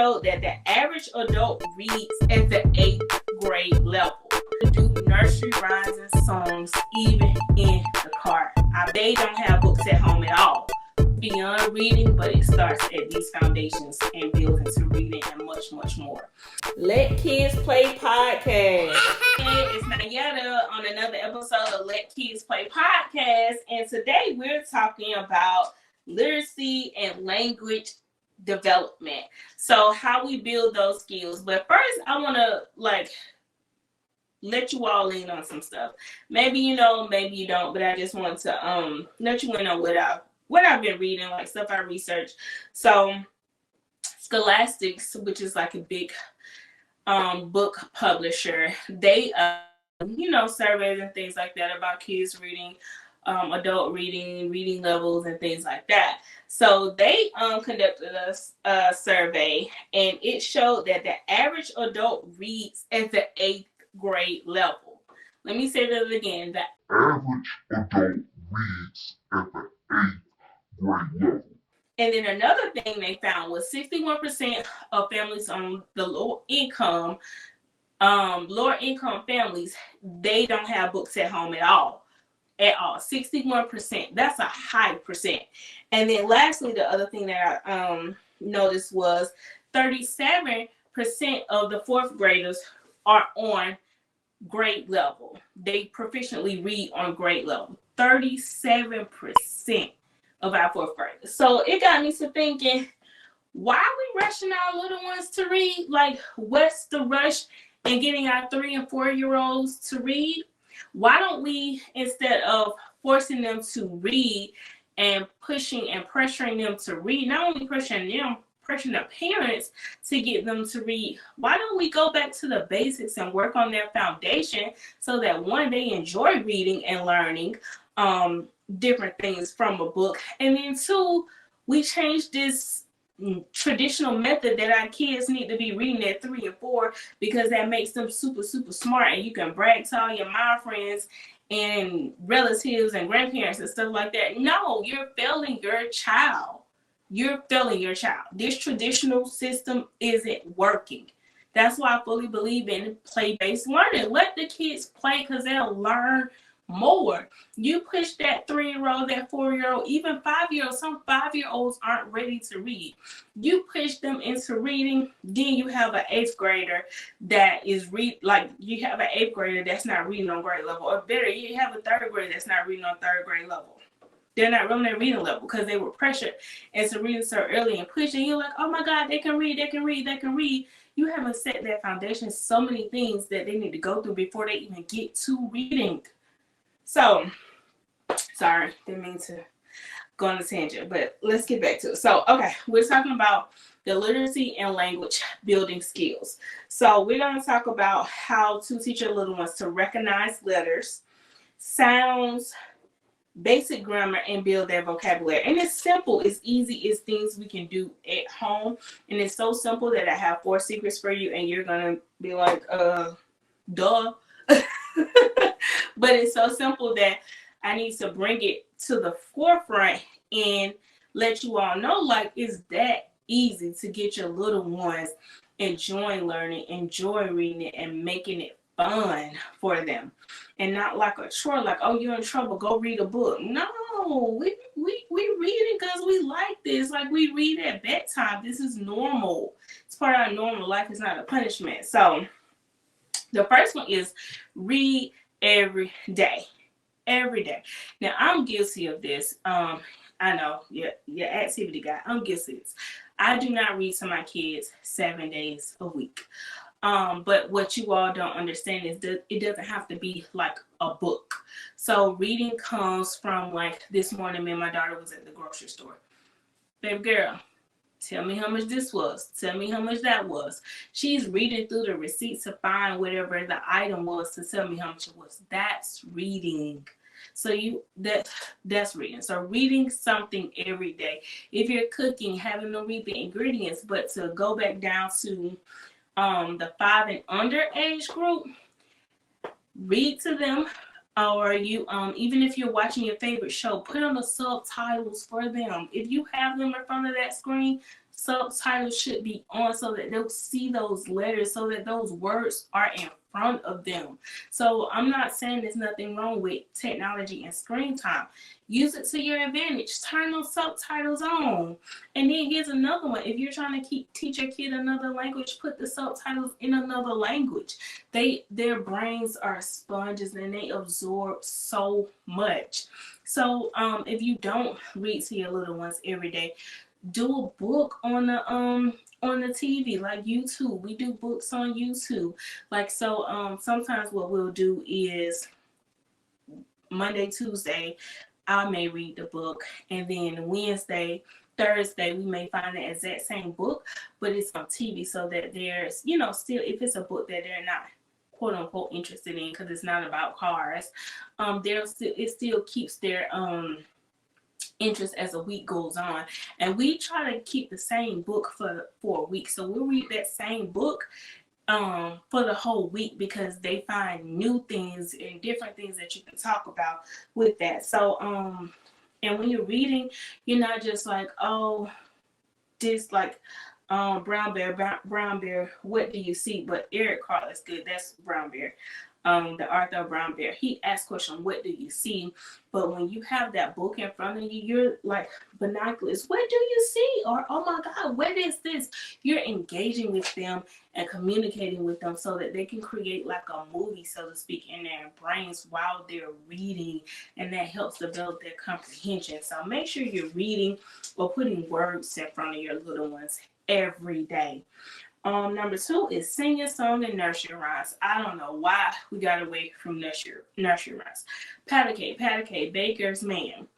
showed that the average adult reads at the 8th grade level. Do nursery rhymes and songs even in the car. They don't have books at home at all. Beyond reading, but it starts at these foundations and builds into reading and much, much more. Let Kids Play Podcast. Hey, it's Nyetta on another episode of Let Kids Play Podcast, and today we're talking about literacy and language development. So how we build those skills. But first, I want to let you all in on some stuff. Maybe you know, maybe you don't, but I just want to let you in on what I've been reading, like stuff I researched. So Scholastics, which is like a big book publisher, they surveys and things like that about kids reading, adult reading levels and things like that. So they conducted a survey, and it showed that the average adult reads at the 8th grade level. Let me say that again. The average adult reads at the 8th grade level. And then another thing they found was 61% of families on the lower income families, they don't have books at home at all. 61%. That's a high percent. And then lastly, the other thing that I noticed was 37% of the fourth graders are on grade level. They proficiently read on grade level. 37% of our fourth graders. So it got me to thinking, why are we rushing our little ones to read? Like, what's the rush in getting our 3 and 4 year olds to read? Why don't we, instead of forcing them to read and pushing and pressuring them to read, not only pressuring them, pressuring their parents to get them to read, why don't we go back to the basics and work on their foundation so that one, they enjoy reading and learning different things from a book, and then two, we change this traditional method that our kids need to be reading at 3 and 4 because that makes them super, super smart, and you can brag to all your mom friends and relatives and grandparents and stuff like that. No, you're failing your child. You're failing your child. This traditional system isn't working. That's why I fully believe in play-based learning. Let the kids play because they'll learn more. You push that 3-year-old, that 4-year-old, even 5-year-olds. Some 5-year-olds aren't ready to read. You push them into reading, then you have an 8th grader that is you have an 8th grader that's not reading on grade level, or better, you have a 3rd grader that's not reading on 3rd grade level. They're not on their reading level because they were pressured into reading so early and pushing. You're like, oh my God, they can read. You haven't set that foundation. So many things that they need to go through before they even get to reading. So, sorry, didn't mean to go on a tangent, but let's get back to it. So, okay, we're talking about the literacy and language building skills. So, we're going to talk about how to teach your little ones to recognize letters, sounds, basic grammar, and build their vocabulary. And it's simple, it's easy, it's things we can do at home. And it's so simple that I have 4 secrets for you, and you're going to be like, duh. But it's so simple that I need to bring it to the forefront and let you all know, like, it's that easy to get your little ones enjoying learning, enjoy reading it, and making it fun for them. And not like a chore, like, oh, you're in trouble, go read a book. No, we read it because we like this. Like, we read at bedtime. This is normal. It's part of our normal life. It's not a punishment. So the first one is read every day. Now, I'm guilty of this. I know, your activity guy, I'm guilty of this. I do not read to my kids 7 days a week. But what you all don't understand is that it doesn't have to be like a book. So reading comes from, like, this morning, me and my daughter was at the grocery store. Baby girl, tell me how much this was. Tell me how much that was. She's reading through the receipt to find whatever the item was to tell me how much it was. That's reading. So that's reading. So reading something every day. If you're cooking, having them read the ingredients, but to go back down to the 5 and under age group, read to them. Or you, even if you're watching your favorite show, put on the subtitles for them. If you have them in front of that screen, subtitles should be on so that they'll see those letters, so that those words are in front of them. So I'm not saying there's nothing wrong with technology and screen time. Use it to your advantage. Turn those subtitles on. And then here's another one. If you're trying to teach your kid another language, put the subtitles in another language. Their brains are sponges and they absorb so much. So if you don't read to your little ones every day, do a book on the TV, like YouTube. We do books on YouTube. Like, so sometimes what we'll do is Monday, Tuesday, I may read the book, and then Wednesday, Thursday, we may find the exact same book, but it's on TV, so that there's, you know, still, if it's a book that they're not quote unquote interested in, because it's not about cars, it still keeps their interest as a week goes on. And we try to keep the same book for a week, so we'll read that same book for the whole week, because they find new things and different things that you can talk about with that. So and when you're reading, you're not just like, oh, this, like, brown bear, what do you see? But Eric Carl is good. That's Brown Bear. The Arthur Brown Bear. He asks question, what do you see? But when you have that book in front of you, you're like binoculars. What do you see? Or, oh my God, what is this? You're engaging with them and communicating with them so that they can create like a movie, so to speak, in their brains while they're reading, and that helps develop their comprehension. So make sure you're reading or putting words in front of your little ones every day. Number 2 is singing song and nursery rhymes. I don't know why we got away from nursery rhymes. Patty cake, baker's man.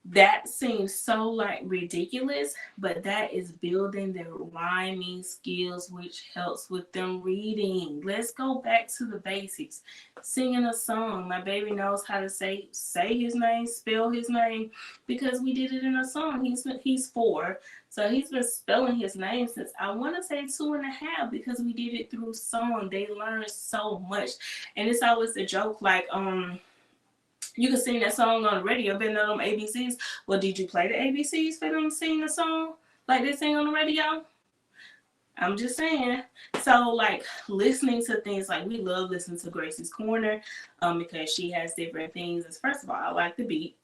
That seems so like ridiculous, but that is building their rhyming skills, which helps with them reading. Let's go back to the basics. Singing a song. My baby knows how to say his name, spell his name, because we did it in a song. He's 4, so he's been spelling his name since, I want to say, 2.5, because we did it through song. They learn so much, and it's always a joke, like you can sing that song on the radio, but know them ABCs. Well, did you play the ABCs for them to sing the song like they sing on the radio? I'm just saying. So, like, listening to things, like, we love listening to Gracie's Corner because she has different things. First of all, I like the beat.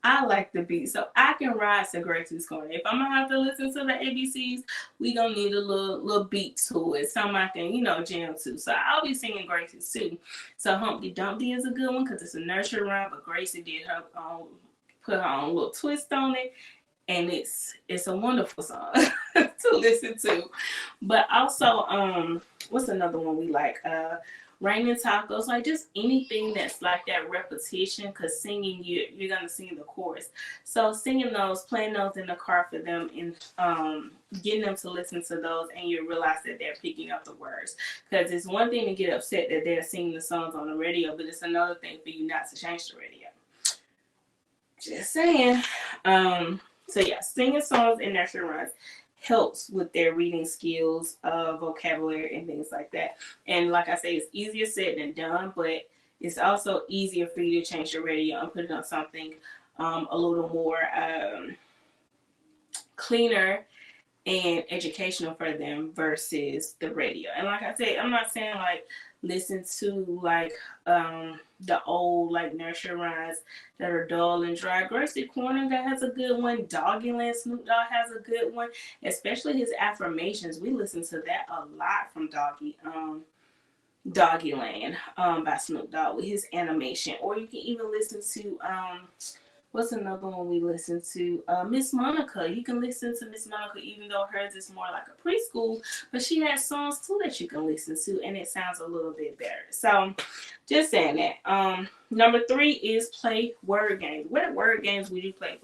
I like the beat, so I can ride to Gracie's Corner. If I'm gonna have to listen to the ABCs, we gonna need a little beat to it, something I can, jam to. So I'll be singing Gracie's too. So Humpty Dumpty is a good one because it's a nursery rhyme, but Gracie did her put her own little twist on it, and it's a wonderful song to listen to. But also, what's another one we like? Raining Tacos, like just anything that's like that repetition, because singing, you're going to sing the chorus. So singing those, playing those in the car for them, and getting them to listen to those, and you realize that they're picking up the words. Because it's one thing to get upset that they're singing the songs on the radio, but it's another thing for you not to change the radio. Just saying. So yeah, singing songs and nursery rhymes helps with their reading skills, vocabulary, and things like that. And like I say, it's easier said than done, but it's also easier for you to change your radio and put it on something a little more cleaner and educational for them versus the radio. And like I said, I'm not saying like listen to like the old like nursery rhymes that are dull and dry. Gracie Corner has a good one. Doggyland, Snoop Dogg has a good one, especially his affirmations. We listen to that a lot from Doggyland by Snoop Dogg with his animation. Or you can even listen to what's another one we listen to? Miss Monica. You can listen to Miss Monica, even though hers is more like a preschool, but she has songs too that you can listen to, and it sounds a little bit better. So, just saying that. Number 3 is play word games. What word games would you play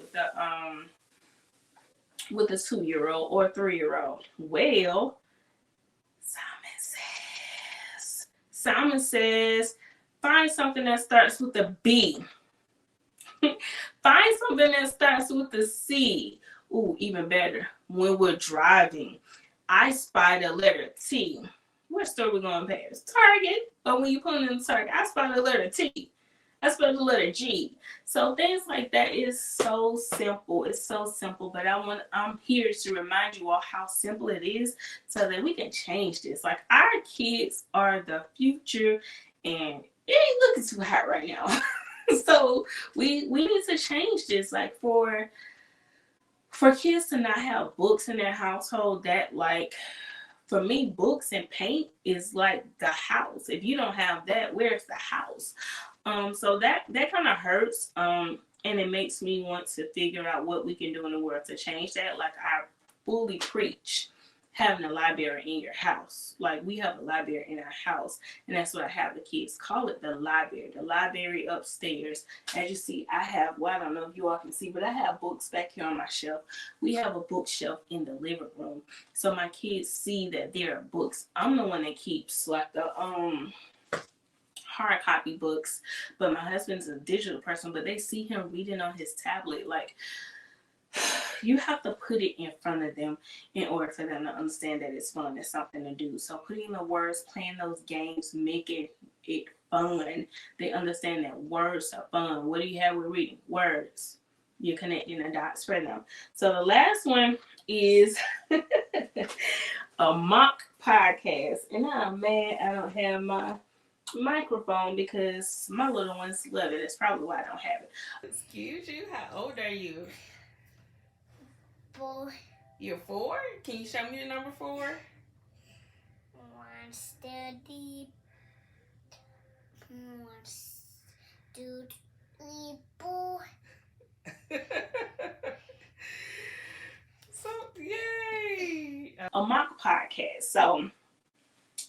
with a 2-year-old or 3-year-old? Well, Simon says, find something that starts with a B. Find something that starts with a C. Ooh, even better. When we're driving, I spy the letter T. What store we going past? Target. But when you put it in Target, I spy the letter T. I spelled the letter G. So things like that is so simple. It's so simple, but I'm here to remind you all how simple it is so that we can change this. Like, our kids are the future, and it ain't looking too hot right now. So we need to change this. Like, for kids to not have books in their household, that, like, for me, books and paint is like the house. If you don't have that, where's the house? So that kind of hurts. And it makes me want to figure out what we can do in the world to change that. Like, I fully preach having a library in your house. Like, we have a library in our house, and that's what I have the kids call it, the library upstairs. As you see, I have, well, I don't know if you all can see, but I have books back here on my shelf. We have a bookshelf in the living room, so my kids see that there are books. I'm the one that keeps, like, the hard copy books, but my husband's a digital person, but they see him reading on his tablet. Like, you have to put it in front of them in order for them to understand that it's fun. It's something to do. So putting the words, playing those games, making it fun. They understand that words are fun. What do you have with reading? Words. You're connecting the dots for them. So the last one is a mock podcast. And I'm mad I don't have my microphone because my little ones love it. That's probably why I don't have it. Excuse you, how old are you? 4. You're 4? Can you show me your number 4? 1 study. 1 study 4. So, yay! A mock podcast. So,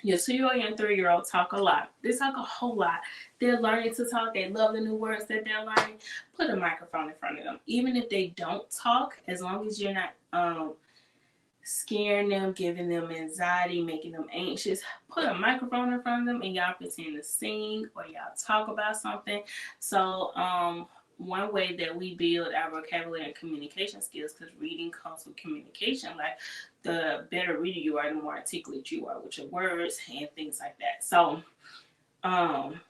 your 2-year-old and 3-year-old talk a lot. They talk a whole lot. They're learning to talk. They love the new words that they're learning. Put a microphone in front of them. Even if they don't talk, as long as you're not scaring them, giving them anxiety, making them anxious, put a microphone in front of them and y'all pretend to sing or y'all talk about something. So one way that we build our vocabulary and communication skills, because reading comes with communication, like, the better reader you are, the more articulate you are with your words and things like that. So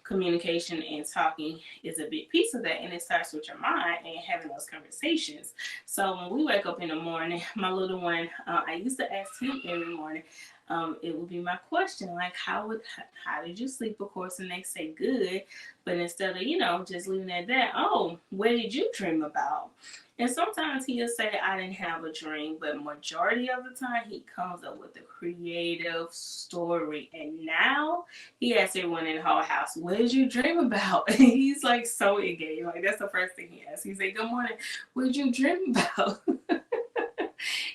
communication and talking is a big piece of that, and it starts with your mind and having those conversations. So when we wake up in the morning, my little one, I used to ask him every morning, it would be my question, like, how did you sleep? Of course, and they say good, but instead of just leaving it at that, oh, what did you dream about? And sometimes he'll say, I didn't have a dream, but majority of the time he comes up with a creative story. And now he asks everyone in the whole house, what did you dream about? And he's like so engaged. Like, that's the first thing he asks. He said, good morning, what did you dream about?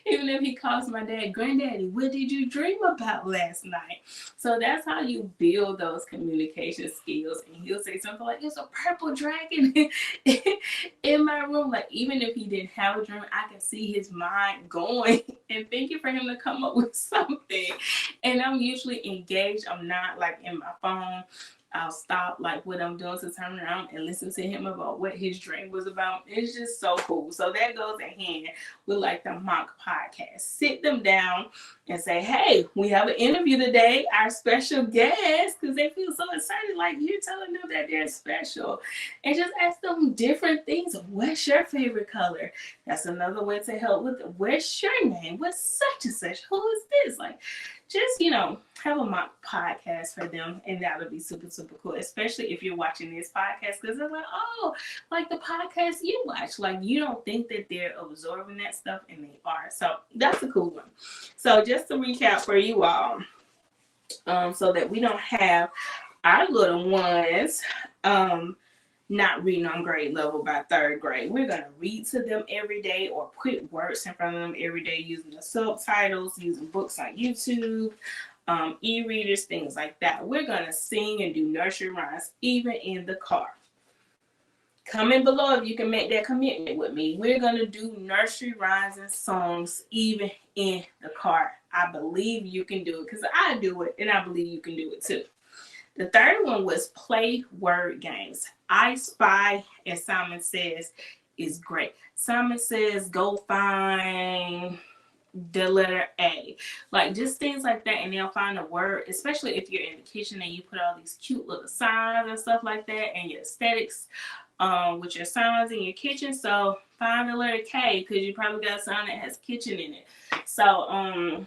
Even if he calls my dad, granddaddy, what did you dream about last night? So that's how you build those communication skills. And he'll say something like, it's a purple dragon in my room. Like, even if he didn't have a dream, I can see his mind going and thinking for him to come up with something. And I'm usually engaged. I'm not like in my phone. I'll stop like what I'm doing to turn around and listen to him about what his dream was about. It's just so cool. So that goes in hand with like the mock podcast. Sit them down and say, hey, we have an interview today. Our special guest, because they feel so excited, like you're telling them that they're special. And just ask them different things. What's your favorite color? That's another way to help with it. What's your name? What's such and such? Who is this? Like, just, have a mock podcast for them, and that would be super, super cool, especially if you're watching this podcast, because they're like, oh, like the podcast you watch. Like, you don't think that they're absorbing that stuff, and they are. So that's a cool one. So just to recap for you all, so that we don't have our little ones not reading on grade level by 3rd grade. We're going to read to them every day or put words in front of them every day using the subtitles, using books on YouTube, e-readers, things like that. We're going to sing and do nursery rhymes even in the car. Comment below if you can make that commitment with me. We're going to do nursery rhymes and songs even in the car. I believe you can do it because I do it, and I believe you can do it too. The 3rd one was play word games. I Spy, as Simon Says, is great. Simon Says, go find the letter A. Like just things like that, and they'll find a word, especially if you're in the kitchen and you put all these cute little signs and stuff like that, and your aesthetics with your signs in your kitchen. So find the letter K, because you probably got a sign that has kitchen in it. So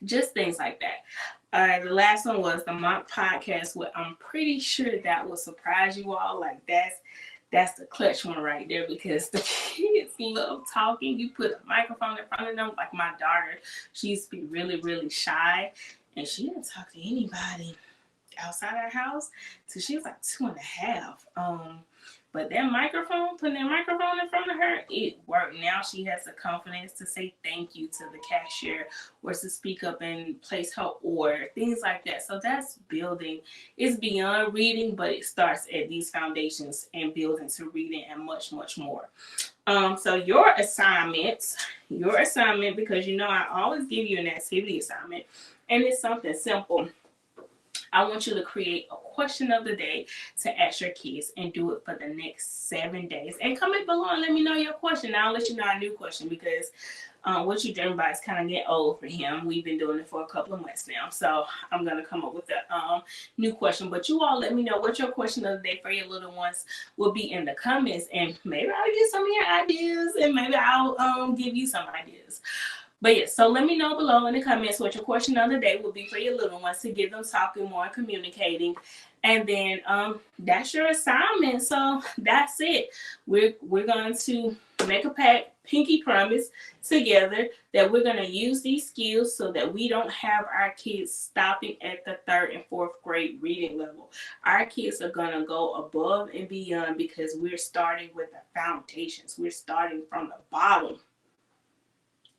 just things like that. The last one was the mock podcast, where I'm pretty sure that will surprise you all. Like that's the clutch one right there, because the kids love talking. You put a microphone in front of them. Like my daughter, she used to be really, really shy, and she didn't talk to anybody outside our house till she was like 2.5. But that microphone, putting that microphone in front of her, it worked. Now she has the confidence to say thank you to the cashier, or to speak up and place her order, things like that. So that's building. It's beyond reading, but it starts at these foundations and building to reading and much, much more. So your assignment, because you know I always give you an activity assignment, and it's something simple. I want you to create a question of the day to ask your kids, and do it for the next 7 days. And comment below and let me know your question. Now I'll let you know our new question, because what you dream about is kind of getting old for him. We've been doing it for a couple of months now. So I'm going to come up with a new question. But you all let me know what your question of the day for your little ones will be in the comments. And maybe I'll get some of your ideas, and maybe I'll give you some ideas. But yeah, so let me know below in the comments what your question of the day will be for your little ones, to get them talking more and communicating. And then that's your assignment. So that's it. We're going to make a pact, pinky promise together, that we're going to use these skills so that we don't have our kids stopping at the 3rd and 4th grade reading level. Our kids are going to go above and beyond, because we're starting with the foundations. We're starting from the bottom,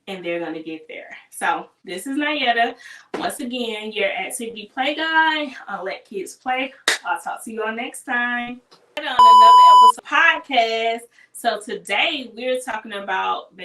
and they're going to get there. So this is Nyetta. Once again, your activity play guide. I'll let kids play. I'll talk to you all next time on another episode podcast. So today we're talking about